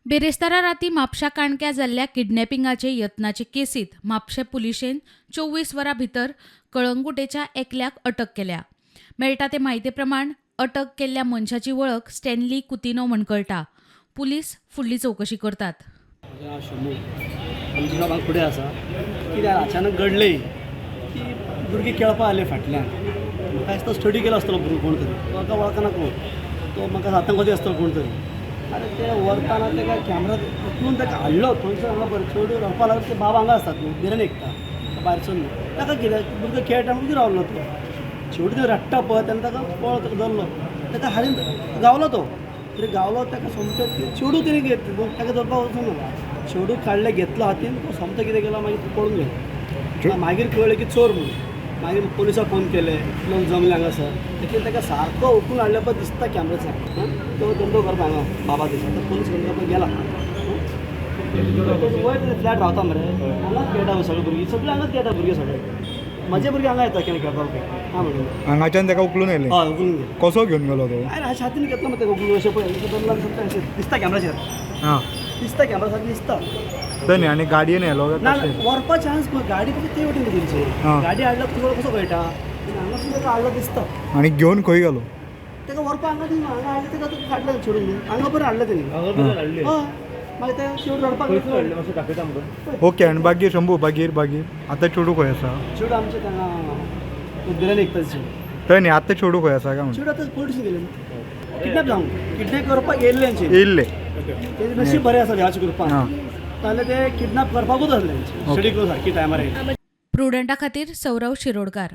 बेरेस्तारा राती म्हापशा काणक्या जाल्ल्या किडनॅपिंगाचे यत्नाचे केसीत म्हापशे पुलिशेन 24 वरां भितर कळंगुटेच्या एकल्याक अटक केल्या। मेळटा ते म्हायती प्रमाण अटक केल्ल्या मनशाची वळख स्टॅनली कुतिनो म्हूण कळटा। पुलीस फुडली चवकशी करतात। आमच्या गांवांत फुडें आसा कित्याक अचानक घडलें की भुरगे खेळपा आले फाटल्यान म्हाका दिसता स्टडी केलो आसतलो भुरगो कोण तरी म्हाका वळखना कोण तो म्हाका आतंकवादी आसतलो कोण तरी आनी ते व्हरताना ताका कॅमेरा उखलून ताका हाडलो थंयसर हांगा बरें चेडूं रडपा लागलो ते बाब हांगा आसतात न्हू बिरेन एकता भायरसून ताका कितें भुरगो खेळटा म्हणून रावलो तो चेडूं ते रडटा पळय तेन्ना ताका पळो ताका धरलो ताका हाडून गावलो तो तरी गावलो ताका सोमतें चेडूं तरी घेतलो ताका धरपाक वचूंक ना चेडूं काडलें घेतलो हातीन तो सोमतो कितें केलो मागीर पळून गेलो मागीर कळ्ळें की चोर म्हणून मागीर पुलिसाक फोन केले लोक जमले हांगासर देखील ताका सारको उखलून हाडल्या पळय दिसता कॅमेराचेर तो धंदो करता हांगा बाबा दिसता पुलीस घेवन गेला वयर फ्लॅट रावता मरे हांगाच खेळटा सगळे भुरगीं सगळे हांगाच खेळटा भुरगे सगळे म्हाजे भुरगे हांगा येता केन्ना खेळपाक हां म्हणून हांगाच्यान ताका उखलून येयलें हय उखलून गेले कसो घेवन गेलो तो आरे हांवें छातीन घेतलो मरे ताका उखलून अशें पळय दिसता कॅमेराचेर हां दिसता कॅमेरा सारकें दिसता थंय आनी गाडयेन येयलो ना व्हरपा चान्स गाडी तुजी ते वटेन तेंची गाडी हाडल्यार तुका कसो कळटा हांगा सुद्दां ताका हाडलो दिसता आनी घेवन खंय गेलो ताका व्हरपा हांगा न्ही हांगा हाडलें ताका तुका फाटल्यान सोडून हांगा बरें हाडलें तेणी हय मागीर ते चेडूं रडपाक लागलो ओके आनी बागीर शंभू बागीर आतां चेडूं खंय आसा चेडूं आमचे हांगा बिरेन एकता चेडूं थंय न्ही आतां चेडूं खंय आसा काय म्हणून चेडूं आतां पोलीस गेले किडनॅप जावंक किडनॅप करपाक येयल्लेंचे येयल्ले तेजें नशीब बरें आसा देवाच्या कृपान नाजाल्यार ते किडनॅप करपाकूच आसले स्टडी करून सारकी टायमार येयले। प्रुडंटा खातीर सौरव शिरोडकार।